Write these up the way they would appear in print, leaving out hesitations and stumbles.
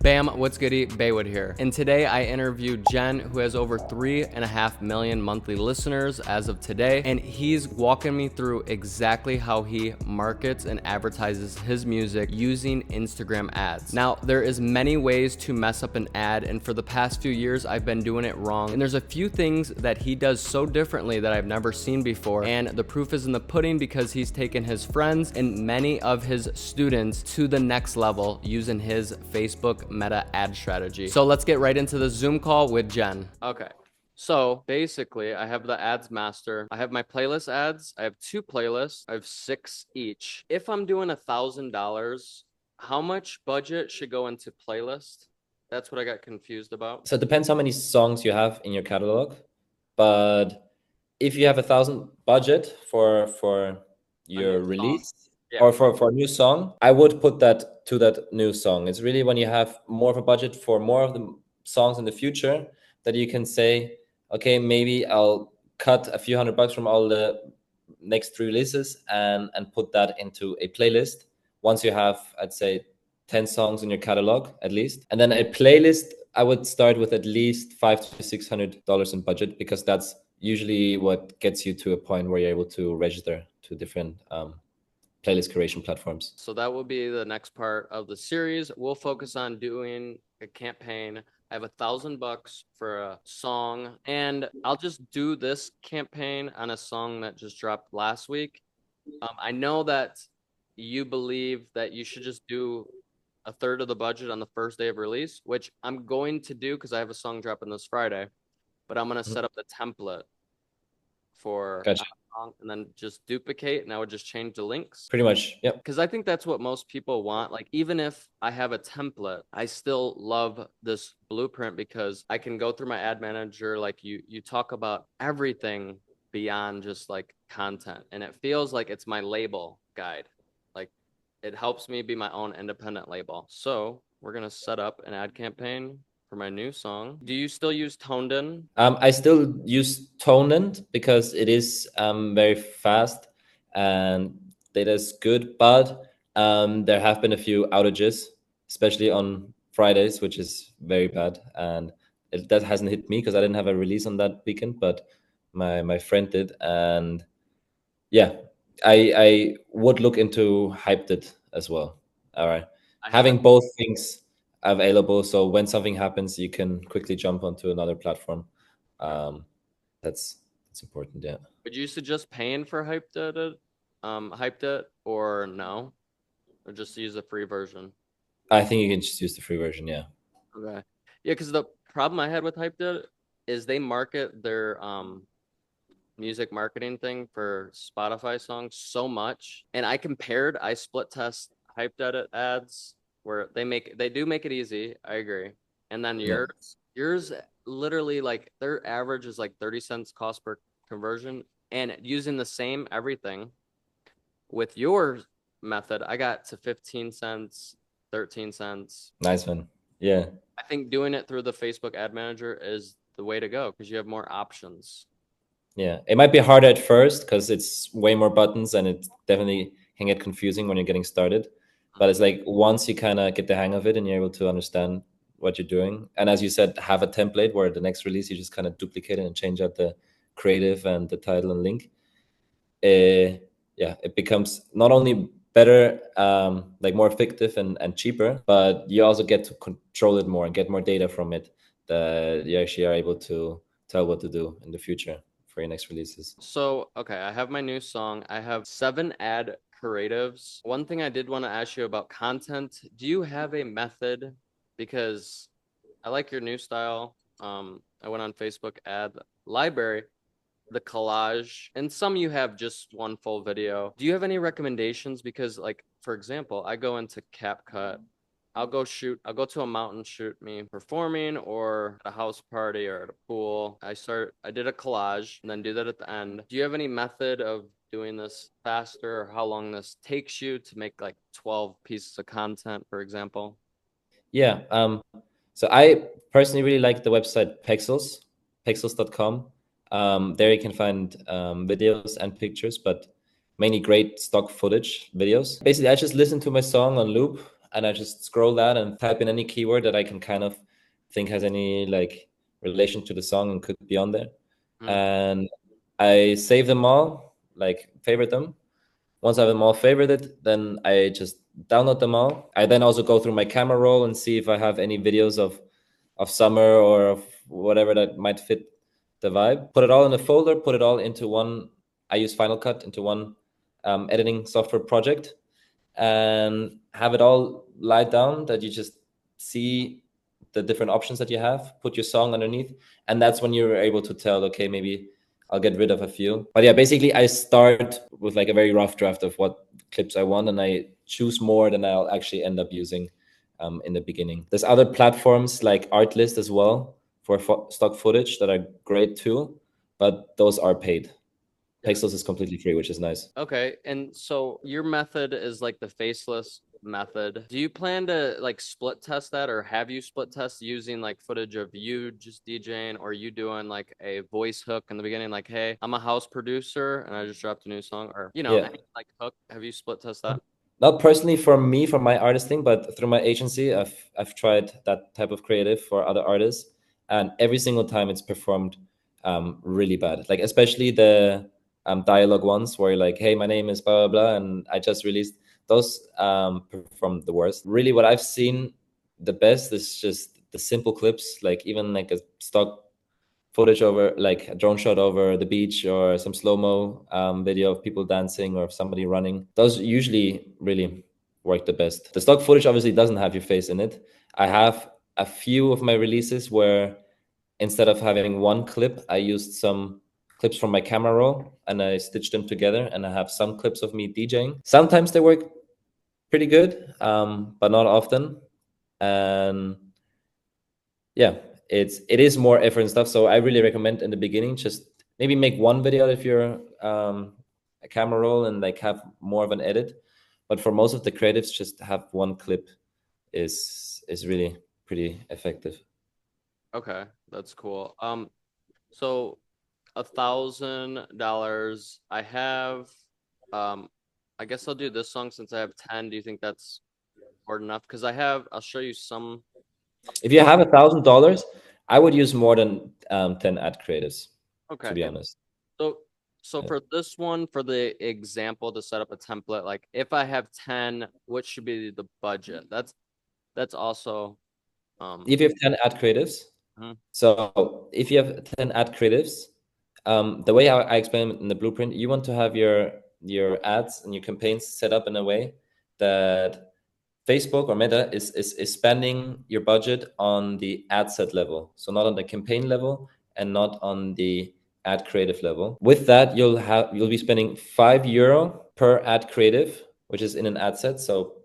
Bam, what's goody? Baywood here. And today I interviewed Jen, who has over 3.5 million monthly listeners as of today. And he's walking me through exactly how he markets and advertises his music using Instagram ads. Now, there is many ways to mess up an ad. And for the past few years, I've been doing it wrong. And there's a few things that he does so differently that I've never seen before. And the proof is in the pudding because he's taken his friends and many of his students to the next level using his Facebook meta ad strategy. So let's get right into the Zoom call with Jen. Okay. So basically, I have the ads master. I have my playlist ads. I have 2 playlists. I have 6 each. If I'm doing $1,000, how much budget should go into playlist? That's what I got confused about. So it depends how many songs you have in your catalog, but if you have 1,000 budget for your release, yeah, or for a new song, I would put that to that new song. It's really when you have more of a budget for more of the songs in the future that you can say, okay, maybe I'll cut a few $100 from all the next 3 releases and put that into a playlist. Once you have, I'd say, 10 songs in your catalog at least. And then a playlist, I would start with at least $500 to $600 in budget, because that's usually what gets you to a point where you're able to register to different playlist curation platforms. So that will be the next part of the series. We'll focus on doing a campaign. I have $1,000 for a song, and I'll just do this campaign on a song that just dropped last week. I know that you believe that you should just do a third of the budget on the first day of release, which I'm going to do because I have a song dropping this Friday, but I'm going to set up the template for Gotcha. and then just duplicate, and I would just change the links. Pretty much, yep. Because I think that's what most people want. Like, even if I have a template, I still love this blueprint because I can go through my ad manager. Like you talk about everything beyond just like content, and it feels like it's my label guide. Like, it helps me be my own independent label. So we're gonna set up an ad campaign for my new song. Do you still use Toned? I still use Toned because it is very fast and data is good, but there have been a few outages, especially on Fridays, which is very bad. And that hasn't hit me because I didn't have a release on that weekend, but my friend did. And yeah, I would look into Hypeddit as well. All right. Having both things available, so when something happens, you can quickly jump onto another platform. That's important. Yeah. Would you suggest paying for Hypeddit, or no, or just use the free version? I think you can just use the free version. Yeah. Okay. Yeah, because the problem I had with Hypeddit is they market their music marketing thing for Spotify songs so much, and I split test Hypeddit ads where they do make it easy. I agree. And then yours literally, like, their average is like 30 cents cost per conversion, and using the same everything with your method, I got to 15 cents, 13 cents. Nice one. Yeah. I think doing it through the Facebook ad manager is the way to go because you have more options. Yeah. It might be harder at first because it's way more buttons and it definitely can get confusing when you're getting started. But it's like once you kind of get the hang of it and you're able to understand what you're doing, and as you said, have a template where the next release you just kind of duplicate it and change out the creative and the title and link. Yeah, it becomes not only better, like more effective and cheaper, but you also get to control it more and get more data from it that you actually are able to tell what to do in the future for your next releases. So, okay, I have my new song. I have 7 ad creatives. One thing I did want to ask you about content. Do you have a method? Because I like your new style. I went on Facebook ad library, the collage, and some you have just one full video. Do you have any recommendations? Because, like, for example, I go into CapCut. I'll go to a mountain, shoot me performing, or at a house party or at a pool. I did a collage and then do that at the end. Do you have any method of doing this faster, or how long this takes you to make like 12 pieces of content, for example? Yeah. So I personally really like the website pexels.com. There you can find videos and pictures, but mainly great stock footage videos. Basically, I just listen to my song on loop and I just scroll that and type in any keyword that I can kind of think has any like relation to the song and could be on there. Mm. And I save them all, like favorite them. Once I have them all favorited, then I just download them all. I then also go through my camera roll and see if I have any videos of summer or of whatever that might fit the vibe. Put it all in a folder, put it all into one. I use Final Cut into one editing software project, and have it all lied down that you just see the different options that you have, put your song underneath, and that's when you're able to tell, okay, maybe I'll get rid of a few. But yeah, basically I start with like a very rough draft of what clips I want, and I choose more than I'll actually end up using in the beginning. There's other platforms like Artlist as well for stock footage that are great too, but those are paid. Yeah. Pexels is completely free, which is nice. Okay, and so your method is like the faceless method. Do you plan to like split test that, or have you split test using like footage of you just DJing, or you doing like a voice hook in the beginning, like, hey, I'm a house producer and I just dropped a new song, or Yeah. any like hook? Have you split test that? Not personally for me, for my artist thing, but through my agency, I've tried that type of creative for other artists, and every single time it's performed really bad. Like especially the dialogue ones where you're like, "Hey, my name is blah blah blah," and I just released those performed the worst. Really, what I've seen the best is just the simple clips, like even like a stock footage over like a drone shot over the beach or some slow-mo video of people dancing or somebody running. Those usually really work the best. The stock footage obviously doesn't have your face in it. I have a few of my releases where instead of having one clip, I used some clips from my camera roll and I stitched them together, and I have some clips of me DJing. Sometimes they work pretty good, but not often. And yeah, it is more effort and stuff. So I really recommend in the beginning just maybe make one video if you're a camera roll and like have more of an edit. But for most of the creatives, just have one clip is really pretty effective. Okay, that's cool. So $1,000. I have, um, I guess I'll do this song since I have 10. Do you think that's hard enough? Because I'll show you some. If you have $1,000, I would use more than 10 ad creatives, to Okay, be and honest. so so Yeah. for this one, for the example to set up a template, like if I have 10, what should be the budget? That's also If you have 10 ad creatives, mhm. so if you have 10 ad creatives, the way I explain it in the blueprint, you want to have your ads and your campaigns set up in a way that Facebook or Meta is spending your budget on the ad set level. So not on the campaign level and not on the ad creative level. With that, you'll be spending €5 per ad creative, which is in an ad set. So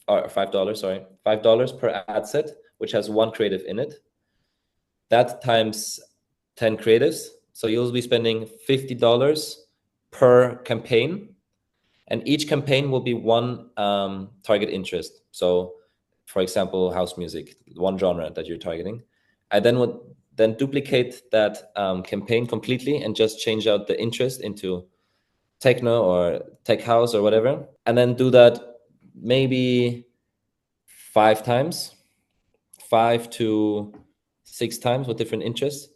or $5, sorry, $5 per ad set, which has one creative in it. That times 10 creatives. So you'll be spending $50 per campaign, and each campaign will be one target interest. So, for example, house music, one genre that you're targeting. I then would then duplicate that campaign completely and just change out the interest into techno or tech house or whatever, and then do that maybe 5 times, 5 to 6 times with different interests.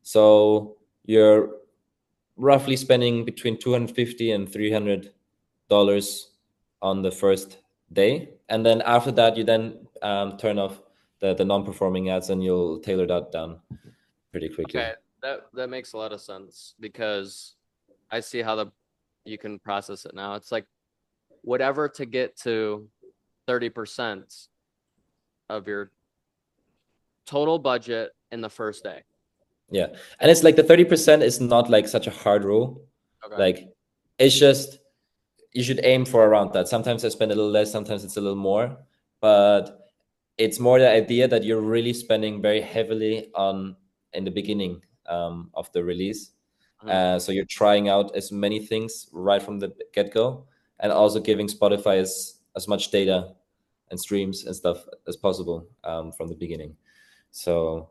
So you're roughly spending between 250 and $300 on the first day, and then after that you then turn off the non-performing ads, and you'll tailor that down pretty quickly. Okay, that makes a lot of sense because I see how you can process it now. It's like whatever to get to 30% of your total budget in the first day. Yeah, and it's like the 30% is not like such a hard rule. Okay. Like it's just you should aim for around that. Sometimes I spend a little less, sometimes it's a little more, but it's more the idea that you're really spending very heavily on in the beginning of the release. Mhm. So you're trying out as many things right from the get-go, and also giving Spotify as much data and streams and stuff as possible from the beginning. So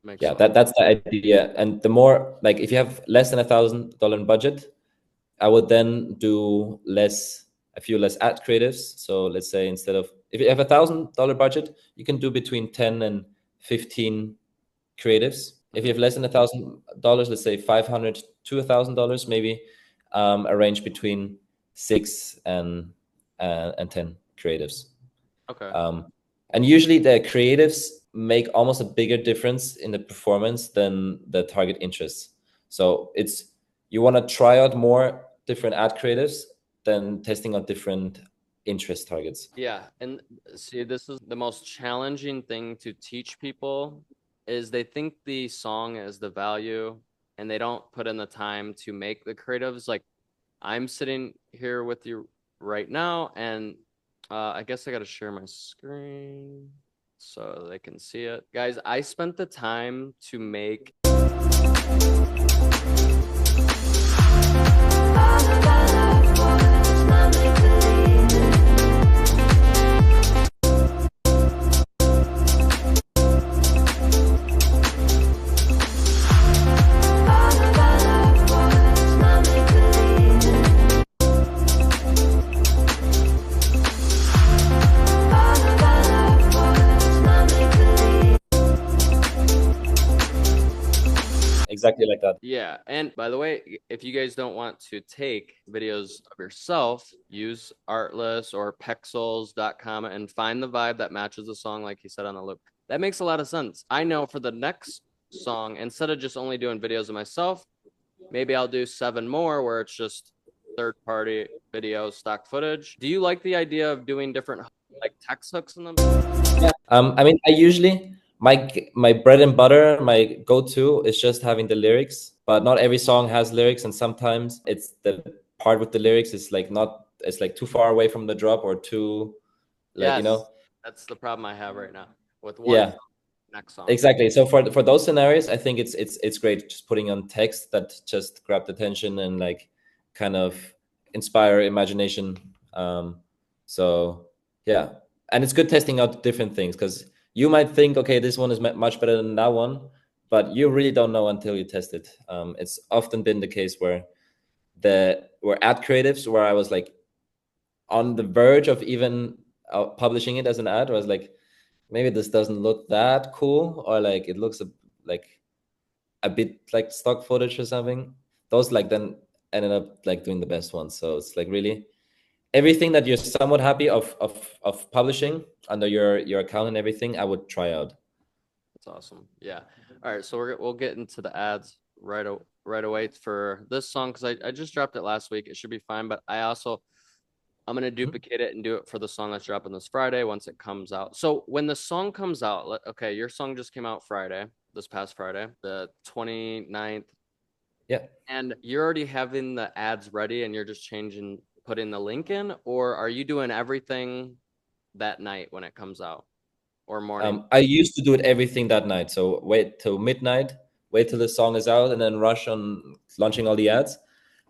Makes yeah, a lot. that's the idea. And the more like if you have less than $1,000 in budget, I would then do a few less ad creatives. So let's say instead of if you have $1,000 budget, you can do between 10 and 15 creatives. If you have less than $1,000, let's say 500 to $1,000, maybe arrange between 6 and 10 creatives. Okay. And usually the creatives make almost a bigger difference in the performance than the target interests. So it's, you want to try out more different ad creatives than testing out different interest targets. Yeah, and see, this is the most challenging thing to teach people is they think the song is the value and they don't put in the time to make the creatives. Like I'm sitting here with you right now, and I guess I got to share my screen so they can see it. Guys, I spent the time to make Exactly like that. Yeah, and by the way, if you guys don't want to take videos of yourself, use Artlist or Pexels.com and find the vibe that matches the song, like he said on the loop. That makes a lot of sense. I know for the next song, instead of just only doing videos of myself, maybe I'll do 7 more where it's just third-party video stock footage. Do you like the idea of doing different like text hooks in them? Yeah. I mean, I usually my bread and butter, my go-to is just having the lyrics, but not every song has lyrics, and sometimes it's the part with the lyrics is like not, it's like too far away from the drop or too, like, Yes, you know. that's the problem I have right now with one Yeah, song, next song. exactly. So for those scenarios, I think it's great just putting on text that just grab the attention and like kind of inspire imagination. So yeah, and it's good testing out different things because you might think, okay, this one is much better than that one, but you really don't know until you test it. It's often been the case where where ad creatives where I was like on the verge of even publishing it as an ad. I was like, maybe this doesn't look that cool, or like it looks like a bit like stock footage or something. Those like then ended up like doing the best ones. So it's like really everything that you're somewhat happy of publishing under your account and everything, I would try out. That's awesome. Yeah. All right. So we'll get into the ads right away for this song because I just dropped it last week. It should be fine. But I'm gonna duplicate it and do it for the song that's dropping this Friday once it comes out. So when the song comes out, okay, your song just came out Friday, this past Friday, the 29th. Yeah. And you're already having the ads ready and you're just putting the link in, or are you doing everything that night when it comes out or morning? I used to do it everything that night. So wait till midnight, wait till the song is out, and then rush on launching all the ads.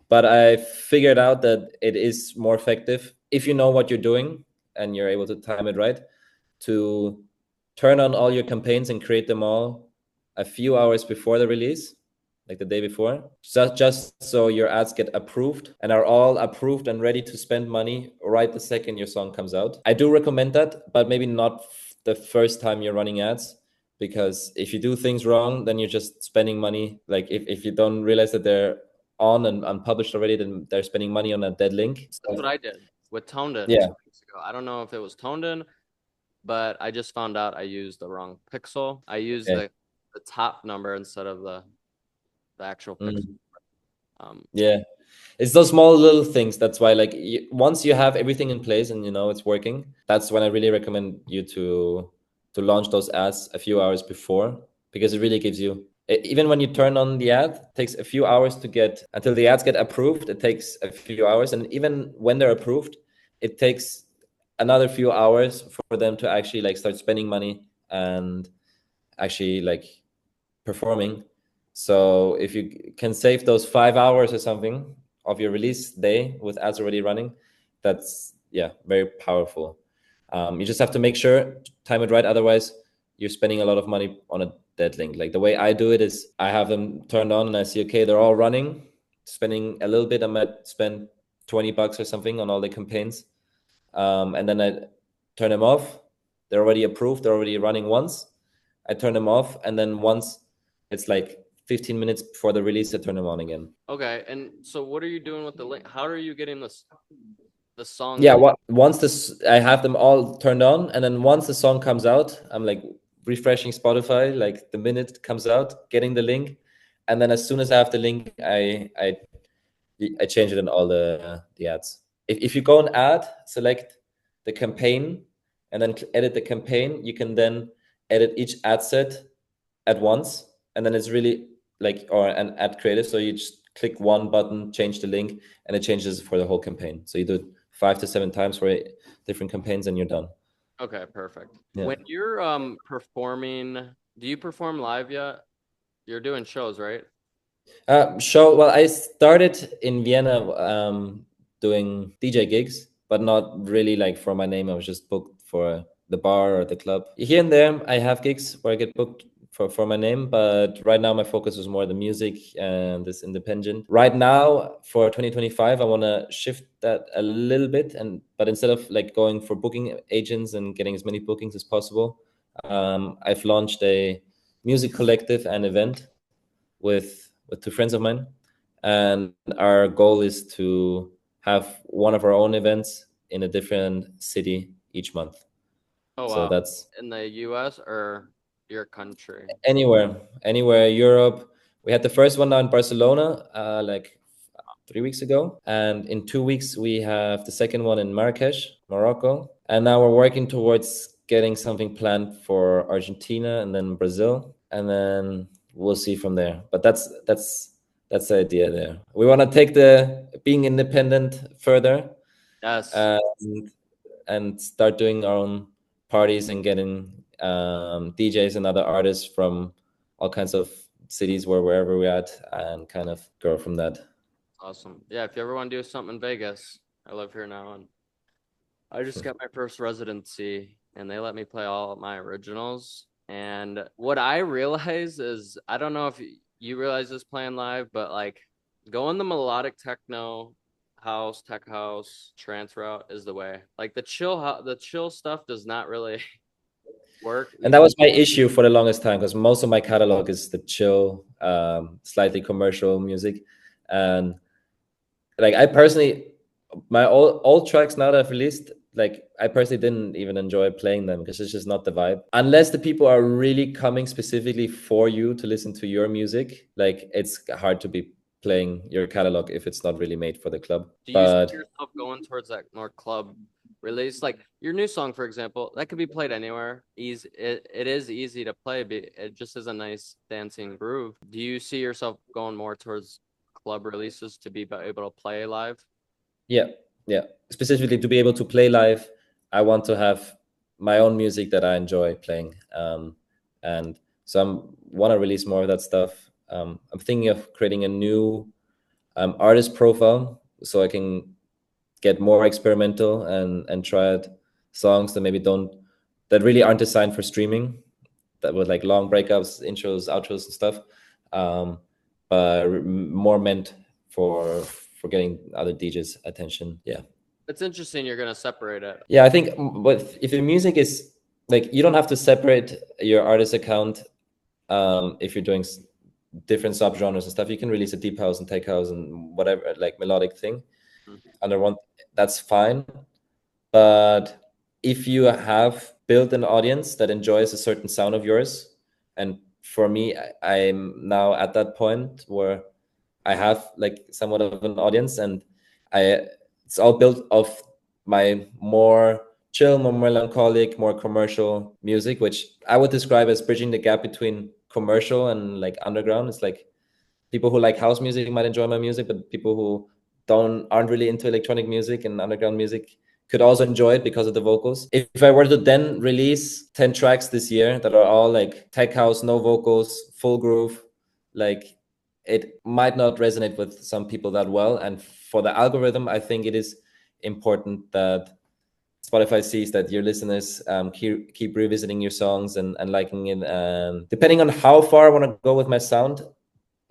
But I figured out that it is more effective if you know what you're doing and you're able to time it right, to turn on all your campaigns and create them all a few hours before the release, like the day before, just so your ads get approved and are all approved and ready to spend money right the second your song comes out. I do recommend that, but maybe not the first time you're running ads, because if you do things wrong, then you're just spending money. Like if you don't realize that they're on and unpublished already, then they're spending money on a dead link. That's what I did with Toned In Yeah. 2 weeks ago. I don't know if it was Toned In, but I just found out I used the wrong pixel. I used Okay. the top number instead of the actual pixel. Yeah, it's those small little things. That's why, like, once you have everything in place and you know it's working, that's when I really recommend you to launch those ads a few hours before, because it really gives you, even when you turn on the ad, it takes a few hours to get until the ads get approved. It takes a few hours, and even when they're approved, it takes another few hours for them to actually like start spending money and actually like performing. So if you can save those 5 hours or something of your release day with ads already running, that's, yeah, very powerful. You just have to make sure time it right. Otherwise, you're spending a lot of money on a dead link. Like the way I do it is I have them turned on and I see, okay, they're all running, spending a little bit. I might spend $20 or something on all the campaigns. And then turn them off. They're already approved. They're already running once. I turn them off, and then once it's like 15 minutes before the release, I turn them on again. Okay, and so what are you doing with the link? How are you getting the songs? Yeah, once this, I have them all turned on, and then once the song comes out, I'm like refreshing Spotify, like the minute it comes out, getting the link, and then as soon as I have the link, I change it in all the ads. If you go and add, select the campaign, and then edit the campaign, you can then edit each ad set at once, and then it's really like, or an ad creative. So you just click one button, change the link, and it changes for the whole campaign. So you do it 5 to 7 times for different campaigns, and you're done. Okay, perfect. Yeah. When you're performing, do you perform live yet? You're doing shows, right? Well, I started in Vienna doing DJ gigs, but not really like for my name. I was just booked for the bar or the club. Here and there, I have gigs where I get booked for my name, but right now my focus is more the music and this independent. Right now for 2025, I want to shift that a little bit, but instead of like going for booking agents and getting as many bookings as possible, I've launched a music collective and event with two friends of mine, and our goal is to have one of our own events in a different city each month. Oh So wow. that's In the US or your country? anywhere Europe. We had the first one now in Barcelona, like 3 weeks ago, and in 2 weeks we have the second one in Marrakesh, Morocco, and now we're working towards getting something planned for Argentina and then Brazil, and then we'll see from there. But that's the idea there. We want to take the being independent further, Yes. and start doing our own parties and getting DJs and other artists from all kinds of cities wherever we're at, and kind of grow from that. Awesome. Yeah, if you ever want to do something in Vegas, I live here now, and I just got my first residency, and they let me play all of my originals. And what I realize is, I don't know if you realize this playing live, but like going the melodic techno house, tech house, trance route is the way. Like the chill stuff does not really work. And that was my issue for the longest time, because most of my catalog is the chill, slightly commercial music. And like I personally, my old tracks now that I've released, like I personally didn't even enjoy playing them because it's just not the vibe. Unless the people are really coming specifically for you to listen to your music, like it's hard to be playing your catalog if it's not really made for the club. Do you see But yourself going towards that more club release? Like your new song, for example, that could be played anywhere. It is easy to play, but it just is a nice dancing groove. Do you see yourself going more towards club releases to be able to play live? yeah, yeah. Specifically to be able to play live, I want to have my own music that I enjoy playing. And so I want to release more of that stuff. I'm thinking of creating a new artist profile so I can get more experimental and try out songs that maybe don't, that really aren't designed for streaming, that with like long breakups, intros, outros, and stuff, but more meant for getting other DJs' attention. Yeah. It's interesting you're gonna separate it. Yeah, I think, but if your music is like, you don't have to separate your artist account if you're doing different subgenres and stuff. You can release a deep house and tech house and whatever, like melodic thing under one. That's fine. But if you have built an audience that enjoys a certain sound of yours, and for me, I'm now at that point where I have like somewhat of an audience, and it's all built off my more chill, more melancholic, more commercial music, which I would describe as bridging the gap between commercial and like underground. It's like people who like house music might enjoy my music, but people who aren't really into electronic music and underground music could also enjoy it because of the vocals. If I were to then release 10 tracks this year that are all like tech house, no vocals, full groove, like it might not resonate with some people that well. And for the algorithm, I think it is important that Spotify sees that your listeners keep revisiting your songs and liking it. And depending on how far I want to go with my sound,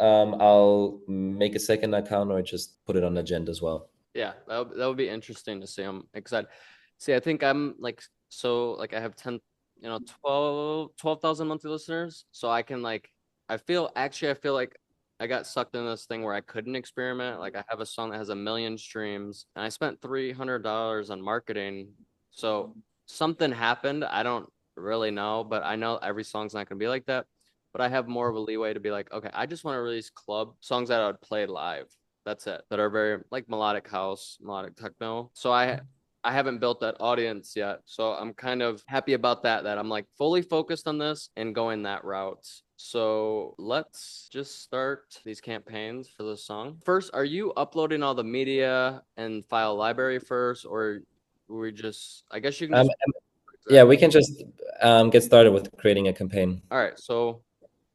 I'll make a second account or just put it on agenda as well. Yeah, that would be interesting to see. I'm excited. See, I think I'm like So like I have 10, 12,000 monthly listeners. So I can like, I feel like I got sucked in this thing where I couldn't experiment. Like I have a song that has 1 million streams and I spent $300 on marketing. So something happened. I don't really know, but I know every song's not going to be like that. But I have more of a leeway to be like, okay, I just want to release club songs that I would play live. That's it. That are very like melodic house, melodic techno. So I haven't built that audience yet. So I'm kind of happy about that I'm like fully focused on this and going that route. So let's just start these campaigns for this song. First, are you uploading all the media and file library first, or we just, I guess you can Um, just, yeah, exactly. we can just get started with creating a campaign. All right. So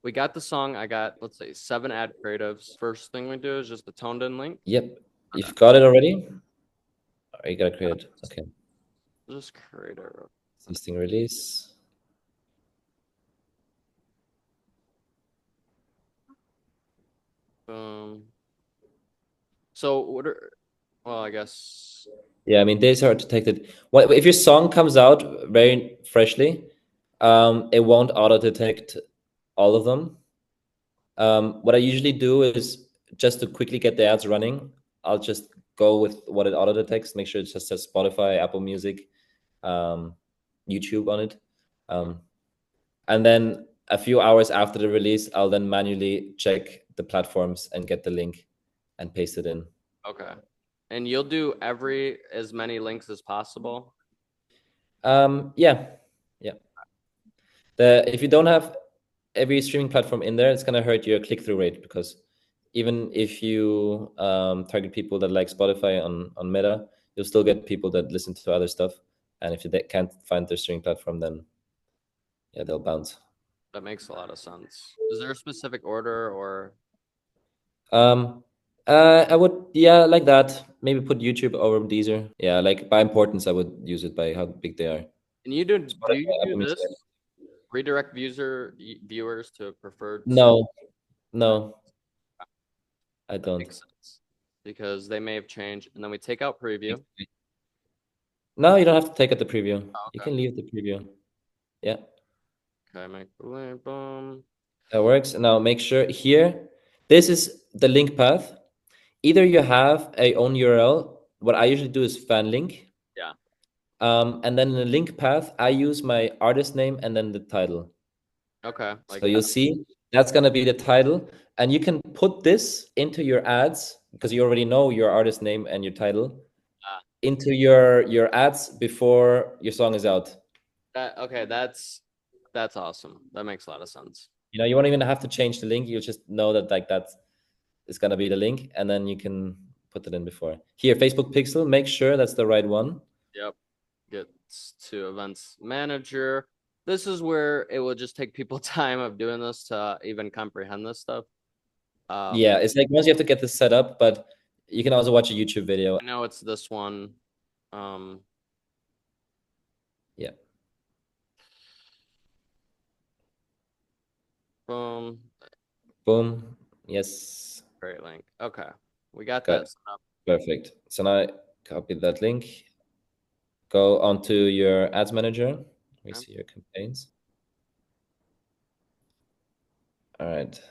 we got the song. I got, let's say, 7 ad creatives. First thing we do is just the toned in link. Yep, you've got it already. Or you gotta create it. Okay. Just create a, Existing release. boom. So what are, well, I guess, Yeah, I mean, days are detected. What if your song comes out very freshly? It won't auto detect all of them. What I usually do is just to quickly get the ads running, I'll just go with what it auto detects, make sure it just says Spotify, Apple Music, um, YouTube on it. And then a few hours after the release, I'll then manually check the platforms and get the link and paste it in. okay. And you'll do as many links as possible. Yeah, yeah. If you don't have every streaming platform in there, it's gonna hurt your click-through rate because even if you target people that like Spotify on Meta, you'll still get people that listen to other stuff. And if they can't find their streaming platform, then yeah, they'll bounce. That makes a lot of sense. Is there a specific order or Um, I would, yeah, like that. Maybe put YouTube over Deezer. Yeah, like by importance, I would use it by how big they are. and do you Spotify, do Apple Music. this? Redirect viewers to preferred song? No, Okay, no, I that don't. makes sense. Because they may have changed. And then we take out preview. No, you don't have to take out the preview. Oh, You okay. can leave the preview. Yeah, Okay, make boom. that works. Now make sure here, this is the link path. Either you have a own URL. What I usually do is fan link. Yeah. And then in the link path, I use my artist name and then the title. Okay. So Like you'll that. see that's going to be the title. And you can put this into your ads because you already know your artist name and your title Ah, into your ads before your song is out. okay, that's awesome. That makes a lot of sense. You know, you won't even have to change the link. You just know that like that is going to be the link and then you can put it in before. Here, Facebook Pixel, make sure that's the right one. Yep. Gets to events manager. This is where it will just take people time of doing this to even comprehend this stuff. Yeah, it's like once you have to get this set up, but you can also watch a YouTube video. I know it's this one. Um, Yeah. boom. Boom. Yes. Great link. Okay. We got that Good. set up. Perfect. So now copy that link. Go onto your ads manager. We Okay. see your campaigns. All right.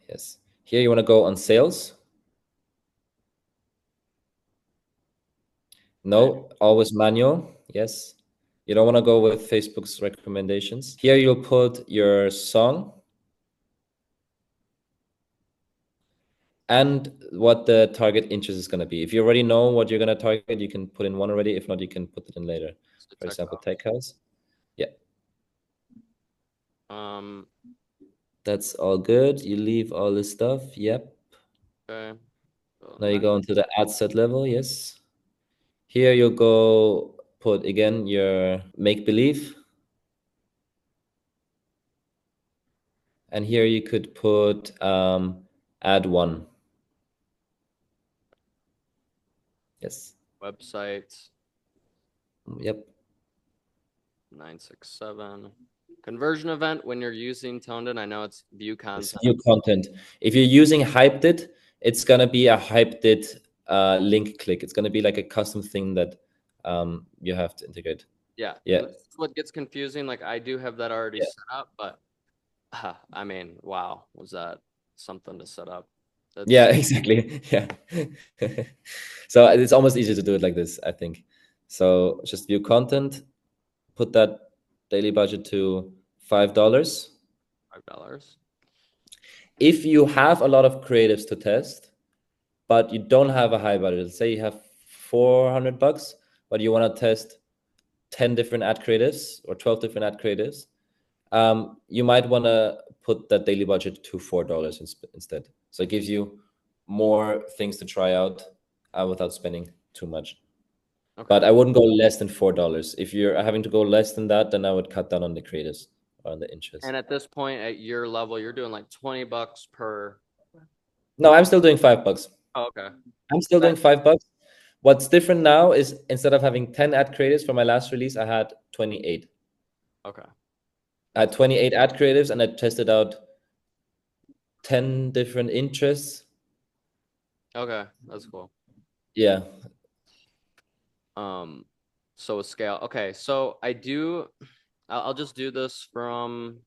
Yes. Here you want to go on sales. No, always manual. Yes. You don't want to go with Facebook's recommendations. Here you'll put your song and what the target interest is going to be. If you already know what you're going to target, you can put in one already. If not, you can put it in later. So For tech example, tech house. Yeah, Um, that's all good. You leave all this stuff. Yep. okay. So Now you go into the ad set level. Yes. Here you go put again your make believe. And here you could put add one. Yes. website Yep. 967. Conversion event when you're using Toned. I know it's view It's content. view content. If you're using Hypeddit, it's gonna be a Hypeddit link click. It's gonna be like a custom thing that you have to integrate. Yeah, Yeah, that's what gets confusing. Like I do have that already yeah, set up, but I mean, wow, was that something to set up? yeah, That's exactly. Yeah. So it's almost easier to do it like this, I think. So just view content, put that daily budget to $5. $5. If you have a lot of creatives to test, but you don't have a high budget, say you have $400, but you want to test 10 different ad creatives or 12 different ad creatives, you might want to put that daily budget to $4 instead. So it gives you more things to try out without spending too much. Okay. But I wouldn't go less than $4. If you're having to go less than that, then I would cut down on the creatives or on the inches. And at this point, at your level, you're doing like $20 per. No, I'm still doing $5. Oh, okay. I'm still That, doing $5. What's different now is instead of having 10 ad creatives for my last release, I had 28. okay. I had That's 28 ad creatives and I tested out 10 different interests. okay. That's cool. Yeah. Um, so a scale. Okay, so I do. I'll just do this from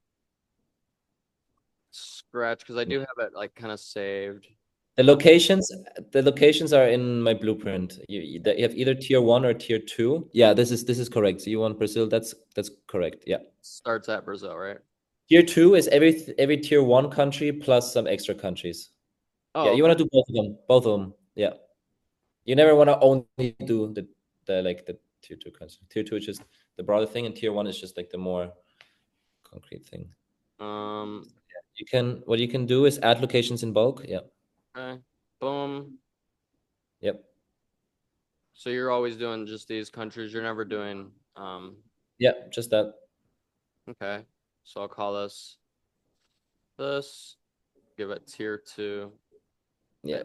scratch because I do have it like kind of saved. The Uh, locations, the locations are in my blueprint. You have either tier one or tier two. Yeah, this is correct. So you want Brazil? That's correct. Yeah. starts at Brazil, right? Tier two is every tier one country plus some extra countries. Yeah, Oh, you okay. want to do both of them. Both of them. Yeah. You never want to only do the tier two countries. Tier two is just the broader thing, and tier one is just like the more concrete thing. Um, What you can do is add locations in bulk. Yeah. okay. Boom. Yep. So you're always doing just these countries. You're never doing Yeah. Just that. okay. So I'll call this, give it tier two. Yeah.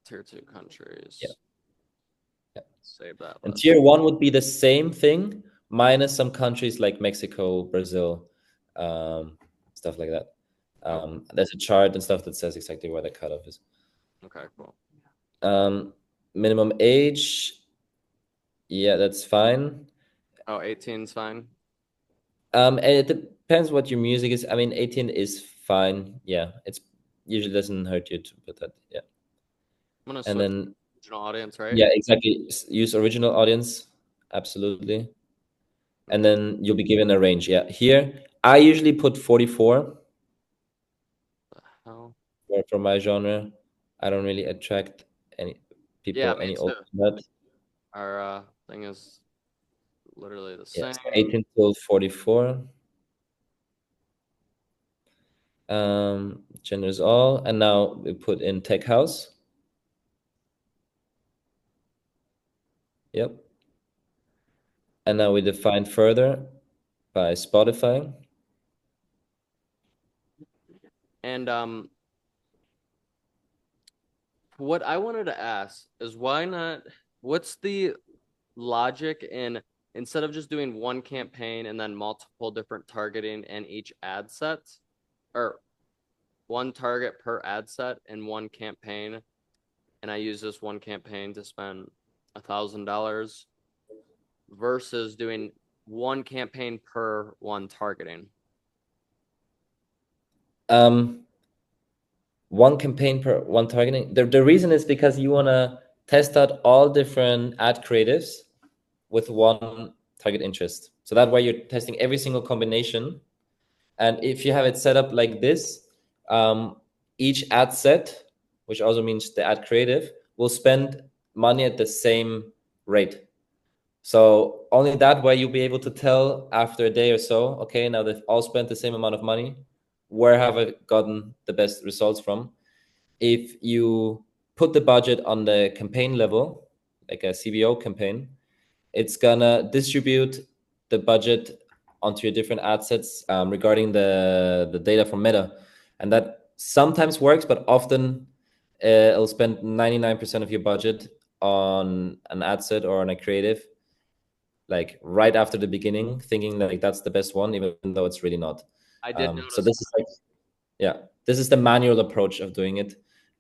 Tier two Yeah. countries. Yeah. Save that And list. tier one would be the same thing, minus some countries like Mexico, Brazil, um, stuff like that. Oh, There's a chart and stuff that says exactly where the cutoff is. okay, cool. Um, Minimum age, yeah, that's fine. Oh, 18 is fine. And it depends what your music is. I mean, 18 is fine. Yeah, it's usually doesn't hurt you to put that. Yeah, I'm gonna and switch then original audience, right? yeah, exactly. Use original audience, absolutely. And Okay. then you'll be given a range. Yeah, here I usually put 44 Oh, for my genre. I don't really attract any yeah, people me any too. older than that. Our thing is literally the Yeah, same. so 18 till 44. Gender is all, and now we put in tech house. Yep. And now we define further by Spotify. And what I wanted to ask is why not? What's the logic in instead of just doing one campaign and then multiple different targeting in each ad set, or one target per ad set in one campaign, and I use this one campaign to spend $1,000 versus doing one campaign per one targeting. Um, One campaign per one targeting. The reason is because you want to test out all different ad creatives with one target interest. So that way you're testing every single combination. And if you have it set up like this, um, each ad set, which also means the ad creative, will spend money at the same rate. So only that way you'll be able to tell after a day or so, okay, now they've all spent the same amount of money. Where have I gotten the best results from? If you put the budget on the campaign level, like a CBO campaign, it's gonna distribute the budget onto your different ad sets regarding the data from Meta, and that sometimes works, but often it'll spend 99% of your budget on an ad set or on a creative, like right after the beginning, thinking like that's the best one, even though it's really not. I did So notice this is like, yeah, this is the manual approach of doing it,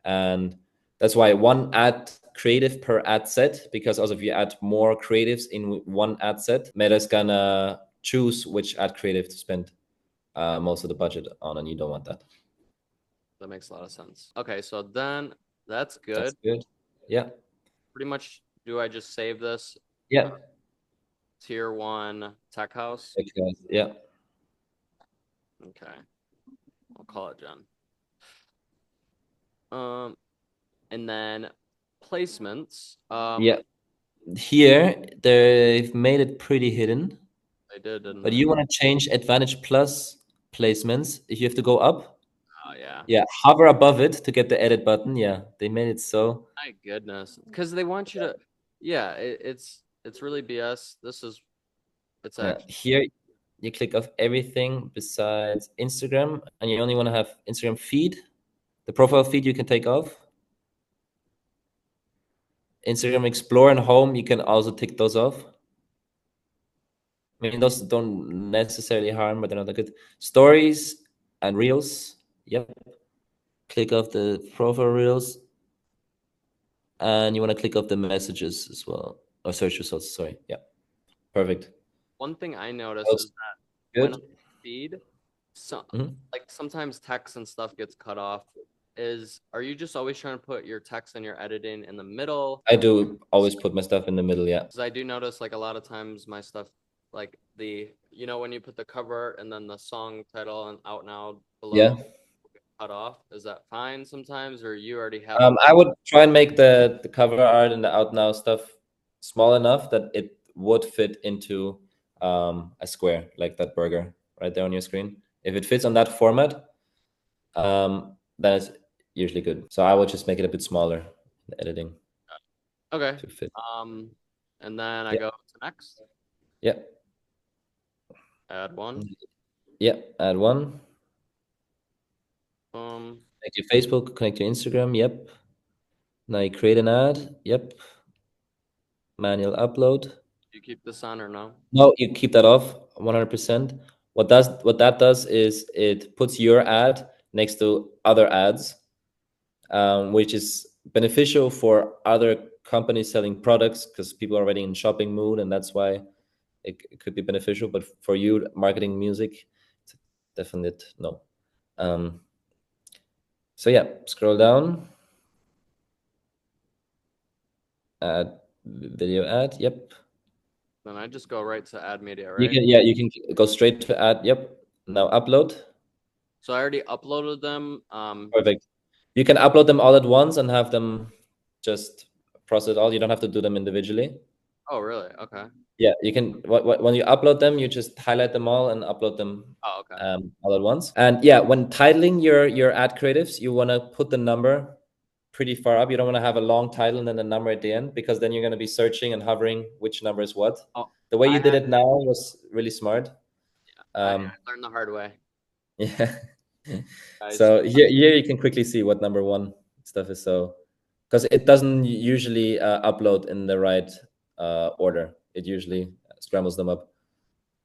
and that's why one ad creative per ad set, because also if you add more creatives in one ad set, Meta's gonna choose which ad creative to spend most of the budget on, and you don't want that. That makes a lot of sense. Okay, so then that's good. That's good. Yeah. Pretty much, do I just save this Yeah. tier one tech house? Because, yeah. Okay, I'll call it Jen. Um, and then placements. Yeah. Here they've made it pretty hidden, They did, didn't but they? you want to change Advantage Plus placements. If you have to go up, Oh yeah. yeah, hover above it to get the edit button. Yeah, they made it so. My goodness, because they want you to. Yeah, it's really BS. It's Yeah, actually. here you click off everything besides Instagram, and you only want to have Instagram feed. The profile feed you can take off. Instagram Explore and Home, you can also tick those off. I mean, those don't necessarily harm, but they're not that good. Stories and Reels. Yep. Click off the profile Reels. And you want to click off the messages as well. Or search results, sorry. Yeah. Perfect. One thing I notice That's is that when on good. feed, so Mhm. like sometimes text and stuff gets cut off. Are you just always trying to put your text and your editing in the middle? I do always put my stuff in the middle, yeah. Because I do notice like a lot of times my stuff, like when you put the cover art and then the song title and out now below Yeah. cut off, is that fine sometimes, or you already have them? I would try and make the cover art and the out now stuff small enough that it would fit into a square, like that burger right there on your screen. If it fits on that format, then it's usually good. So I would just make it a bit smaller, the editing Okay. to fit. And then I Yeah, go to next, yeah, add one. yeah. Add one. Um, Connect to Facebook, connect to Instagram. Yep. Now you create an ad. Yep. Manual upload. do you keep this on or no? No, you keep that off 100%. What that does is it puts your ad next to other ads, which is beneficial for other companies selling products because people are already in shopping mood, and that's why it could be beneficial. But for you marketing music, it's definite no. Um, so yeah, scroll down. Add video ad. Yep. Then I just go right to add media, You right? can yeah, you can go straight to add. Yep. Now upload. So I already uploaded them. Perfect. You can upload them all at once and have them just process all. You don't have to do them individually. Oh, really? Okay. Yeah, you can. When you upload them, you just highlight them all and upload them Oh, okay. all at once. And yeah, when titling your ad creatives, you want to put the number pretty far up. You don't want to have a long title and then the number at the end, because then you're going to be searching and hovering which number is what. Oh, The way you I did it now was really smart. I Um, learned the hard way, yeah. guys. So here you can quickly see what number one stuff is. So because it doesn't usually upload in the right order, it usually scrambles them up.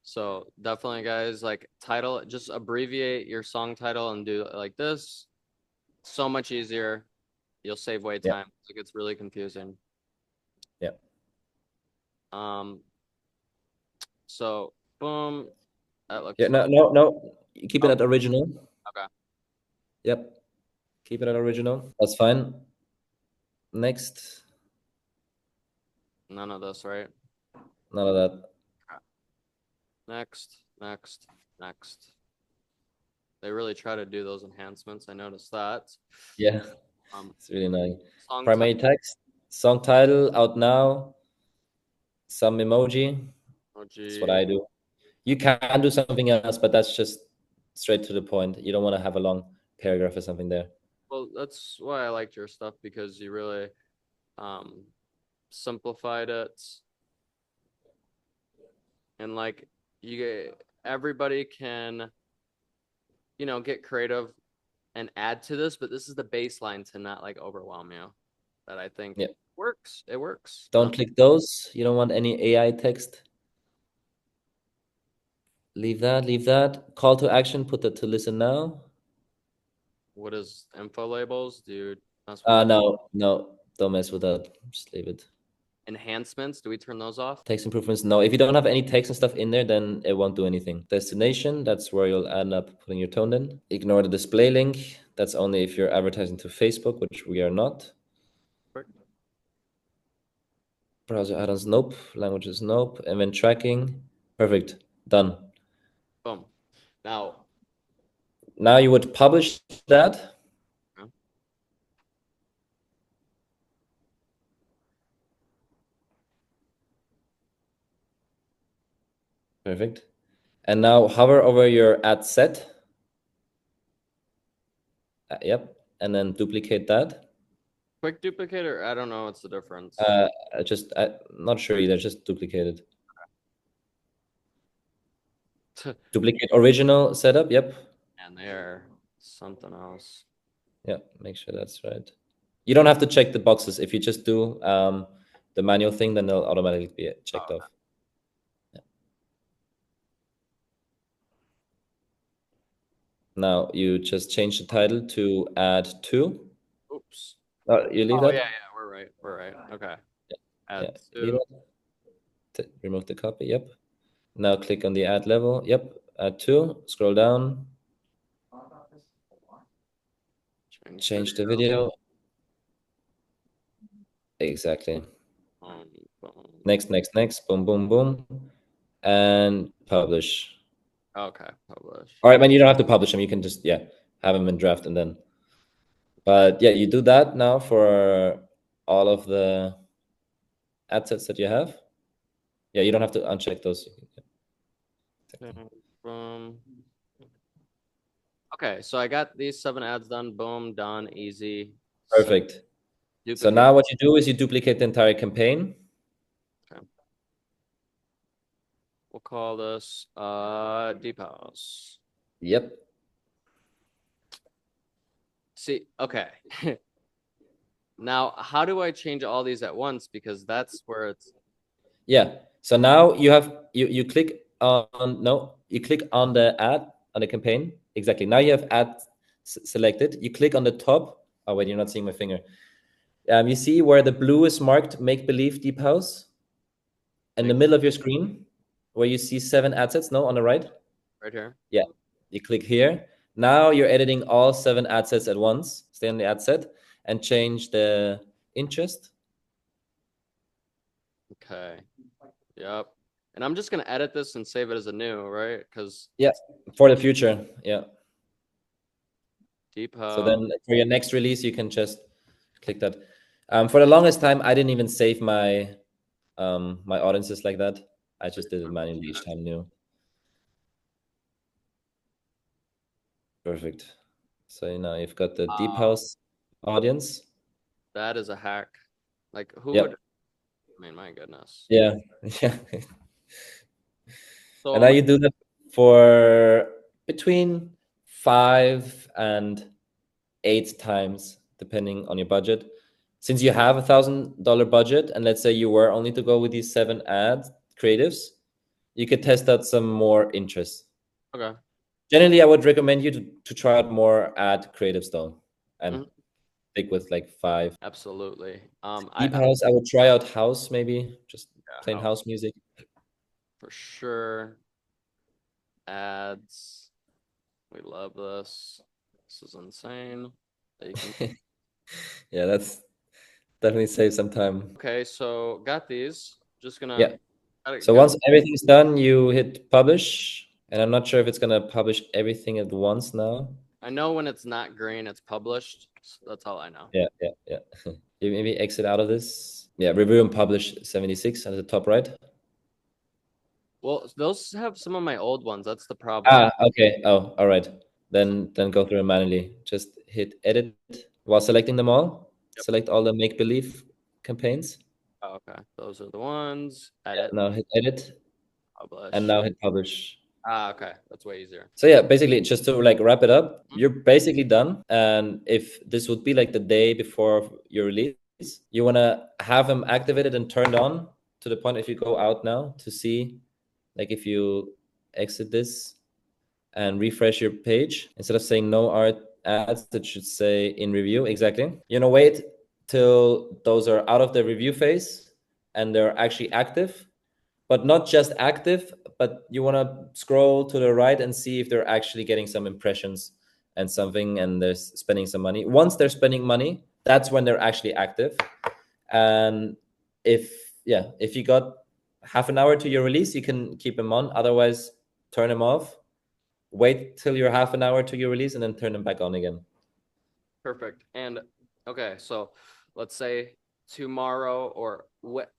So definitely, guys, like title, just abbreviate your song title and do it like this. So much easier. You'll save way Yeah, time. Like it's really confusing. yeah, Um, so boom, that yeah. looks fine. No. You keep it Oh, at original. okay. Yep, keep it at original. That's fine. Next, None of this, right? none of that. Okay. Next. They really try to do those enhancements. I noticed that. Yeah, Um, it's really annoying. song title. Primary text, song title out now. Some emoji. That's what Emoji. I do. You can do something else, but that's just straight to the point. You don't want to have a long paragraph or something there. Well, that's why I liked your stuff because you really um simplified it and like everybody can get creative and add to this, but this is the baseline to not like overwhelm you. That I think Yeah. works. It works. Don't click those. You don't want any AI text. Leave that, leave that. Call to action, put that to listen now. What is info labels, dude? That's what. No, no. Don't mess with that. Just leave it. Enhancements, do we turn those off? Text improvements, no. If you don't have any text and stuff in there, then it won't do anything. Destination, that's where you'll end up putting your tone in. Ignore the display link. That's only if you're advertising to Facebook, which we are not. Browser add-ons, nope. Languages, nope. Event tracking, perfect. Done. Boom. Now, Now you would publish that. yeah. Perfect. And now hover over your ad set. Yep. And then duplicate that. Quick duplicator, I don't know what's the difference. I'm not sure either, just duplicate it. Duplicate original setup, yep. And there, something else. Yeah, make sure that's right. You don't have to check the boxes. If you just do the manual thing, then they'll automatically be checked off. Yeah. Now you just change the title to add to. Oops. You leave Oh, that? yeah, we're right. We're right. Okay. Yeah. Add Leave to. it. Remove the copy, yep. Now click on the ad level, yep. Add to, scroll down. Change the video. Exactly. Boom. Next, boom, boom, boom. And publish. Okay, publish. All right, man, you don't have to publish them. You can just, yeah, have them in draft and then. But yeah, you do that now for all of the ad sets that you have. Yeah, you don't have to uncheck those. Boom. Okay, so I got these 7 ads done. Boom, done, easy. Perfect. So now what you do is you duplicate the entire campaign. Okay. We'll call this Deep House. Yep. See, okay. Now, how do I change all these at once? Because that's where it's. Yeah. So now you click you click on the ad on the campaign. Exactly. Now you have ad selected. You click on the top. Oh wait, you're not seeing my finger. You see where the blue is marked make believe deep house in the middle of your screen where you see 7 ad sets. No, on the right. Right here. Yeah. You click here. Now you're editing all 7 ad sets at once. Stay on the ad set and change the interest. Okay. Yep. And I'm just gonna edit this and save it as a new, right? Because yeah, for the future. Yeah. Deep House. So then for your next release, you can just click that. For the longest time, I didn't even save my my audiences like that. I just did it manually each time new. Perfect. So now you've got the Deep House audience. That is a hack. Like who Yep. would? I mean, my goodness. Yeah. Yeah. So And now you do that for between 5 and 8 times, depending on your budget. Since you have $1,000 budget, and let's say you were only to go with these 7 ad creatives, you could test out some more interest. Okay. Generally, I would recommend you to try out more ad creatives though, and stick with like 5. Absolutely. Deep house, I would try out house maybe, just plain house music. For sure. Ads. We love this. This is insane. That you can. Yeah, that's definitely save some time. Okay, so got these. Just gonna. Yeah. So once everything's done, you hit publish, and I'm not sure if it's gonna publish everything at once now. I know when it's not green, it's published. So that's all I know. Yeah. You maybe exit out of this. Yeah, review and publish 76 at the top right. Well, those have some of my old ones. That's the problem. Okay. Oh, all right. Then go through it manually. Just hit edit while selecting them all. Yep. Select all the make believe campaigns. Oh, okay, those are the ones. Edit. Yeah, now hit edit. Publish. And now hit publish. Okay, that's way easier. So yeah, basically just to like wrap it up, you're basically done. And if this would be like the day before your release, you want to have them activated and turned on to the point if you go out now to see, like if you exit this and refresh your page, instead of saying no art ads, that should say in review. Exactly. You know, wait till those are out of the review phase and they're actually active, but not just active, but you want to scroll to the right and see if they're actually getting some impressions and something, and they're spending some money. Once they're spending money, that's when they're actually active. And if you got half an hour to your release, you can keep them on. Otherwise, turn them off. Wait till you're half an hour to your release, and then turn them back on again. Perfect. And okay, so let's say tomorrow or what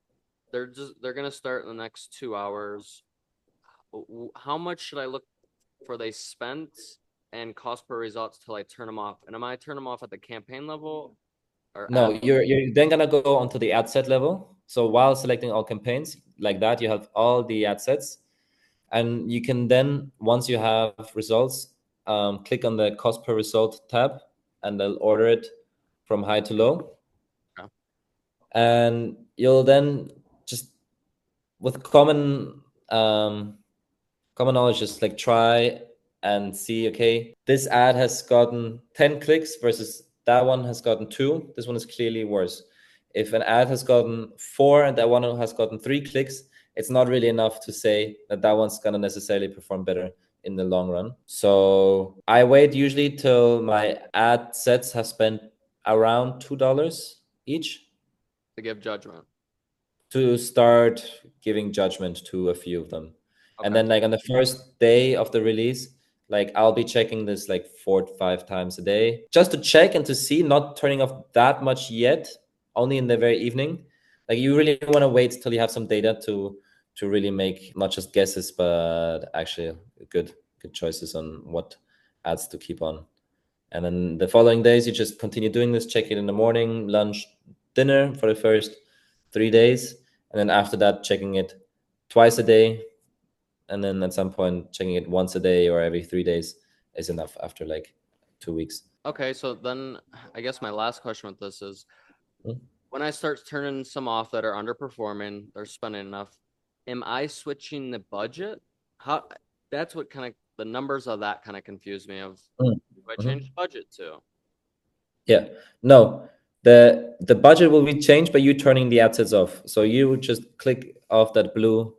they're gonna start in the next 2 hours. How much should I look for they spent and cost per results till I turn them off? And am I turn them off at the campaign level or No, ad? you're then gonna go onto the ad set level. So while selecting all campaigns like that, you have all the ad sets, and you can then, once you have results, click on the cost per result tab, and they'll order it from high to low. Okay. And you'll then just, with common knowledge, just like try and see, okay, this ad has gotten 10 clicks versus that one has gotten 2. This one is clearly worse. If an ad has gotten 4 and that one has gotten 3 clicks, it's not really enough to say that that one's going to necessarily perform better in the long run. So I wait usually till my ad sets have spent around $2 each To give judgment. to start giving judgment to a few of them. Okay. And then like on the first day of the release, like I'll be checking this like 4 to 5 times a day just to check and to see, not turning off that much yet, only in the very evening. Like you really want to wait till you have some data to really make not just guesses, but actually good choices on what ads to keep on. And then the following days, you just continue doing this, check it in the morning, lunch, dinner for the first 3 days. And then after that, checking it twice a day. And then at some point, checking it once a day or every 3 days is enough after like 2 weeks. Okay, so then I guess my last question with this is Hmm? when I start turning some off that are underperforming, they're spending enough, am I switching the budget? How that's what kind of the numbers of that kind of confuse me of do I change Mm-hmm. the budget to? Yeah. No, the budget will be changed by you turning the ad sets off. So you would just click off that blue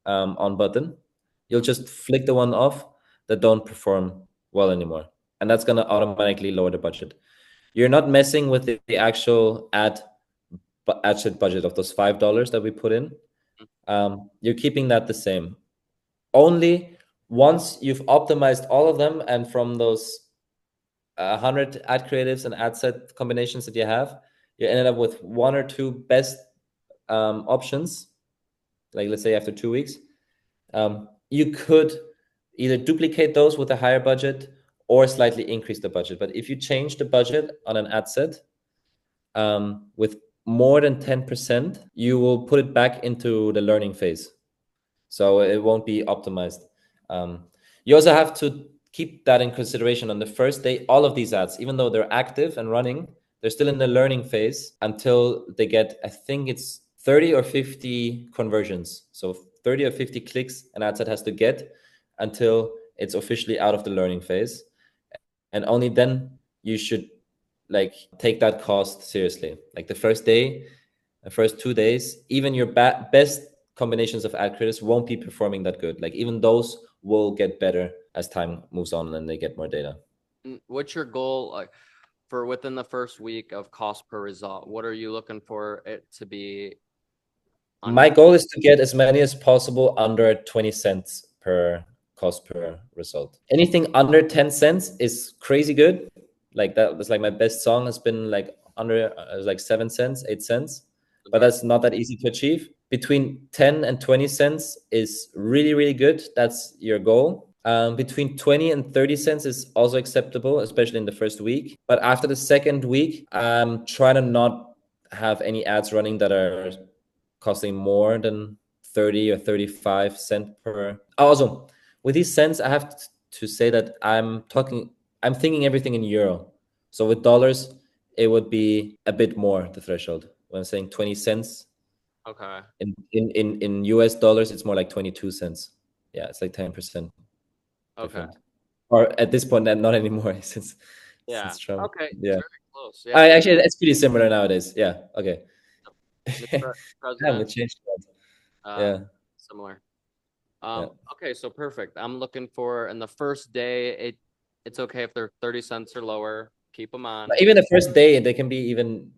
on button. You'll just flick the one off that don't perform well anymore, and that's gonna automatically lower the budget. You're not messing with the actual ad set budget of those $5 that we put in. You're keeping that the same. Only once you've optimized all of them, and from those 100 ad creatives and ad set combinations that you have, you ended up with 1 or 2 best options. Like let's say after 2 weeks, you could either duplicate those with a higher budget or slightly increase the budget. But if you change the budget on an ad set with more than 10%, you will put it back into the learning phase. So it won't be optimized. You also have to keep that in consideration on the first day. All of these ads, even though they're active and running, they're still in the learning phase until they get, I think it's 30 or 50 conversions. So 30 or 50 clicks an ad set has to get until it's officially out of the learning phase. And only then you should like take that cost seriously. Like the first day, the first 2 days, even your best combinations of ad creators won't be performing that good. Like even those will get better as time moves on and they get more data. What's your goal like for within the first week of cost per result? What are you looking for it to be My under? goal is to get as many as possible under 20 cents per cost per result. Anything under 10 cents is crazy good. Like that was like my best song has been like under like 7 cents, 8 cents, but Okay. that's not that easy to achieve. Between 10 and 20 cents is really, really good. That's your goal. Between 20 and 30 cents is also acceptable, especially in the first week. But after the second week, I'm trying to not have any ads running that are costing more than 30 or 35 cents per. Also, with these cents, I have to say that I'm thinking everything in euro. So with dollars, it would be a bit more the threshold. When I'm saying 20 cents, Okay. in US dollars, it's more like 22 cents. Yeah, it's like 10% Okay. different. Or at this point, not anymore Yeah. since Trump. Okay. Yeah. close. Yeah. Actually, it's pretty similar nowadays. Yeah. Okay. Mr. Damn, President, it changed a lot. uh, Yeah. similar. Yeah. Okay, so perfect. I'm looking for in the first day, it's okay if they're 30 cents or lower. Keep them on. But even the first day, they can be even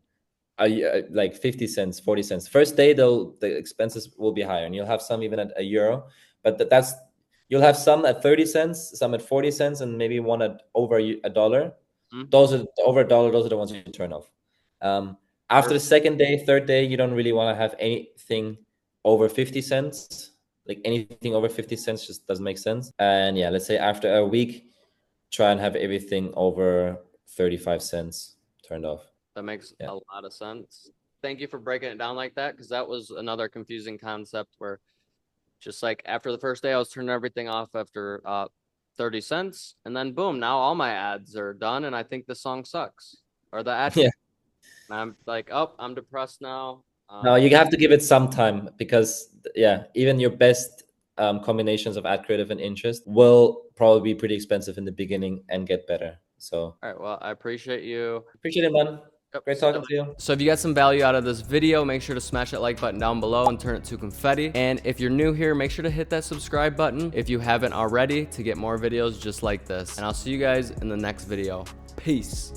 like 50 cents, 40 cents. First day, the expenses will be higher, and you'll have some even at a euro. But that's you'll have some at 30 cents, some at 40 cents, and maybe one at over a dollar. Mhm. Those are over a dollar. Those are the ones you turn off. After the Perfect. second day, third day, you don't really want to have anything over 50 cents. Like anything over 50 cents just doesn't make sense. And yeah, let's say after a week, try and have everything over 35 cents turned off. That makes Yeah. a lot of sense. Thank you for breaking it down like that, because that was another confusing concept where just like after the first day, I was turning everything off after 30 cents, and then boom, now all my ads are done, and I think the song sucks or the ad. Yeah. And I'm like, oh, I'm depressed now. No, you have to give it some time because yeah, even your best combinations of ad creative and interest will probably be pretty expensive in the beginning and get better. So All right, well, I appreciate you. appreciate it, man. Yep, Great talking to you. so if you got some value out of this video, make sure to smash that like button down below and turn it to confetti. And if you're new here, make sure to hit that subscribe button if you haven't already to get more videos just like this. And I'll see you guys in the next video. Peace.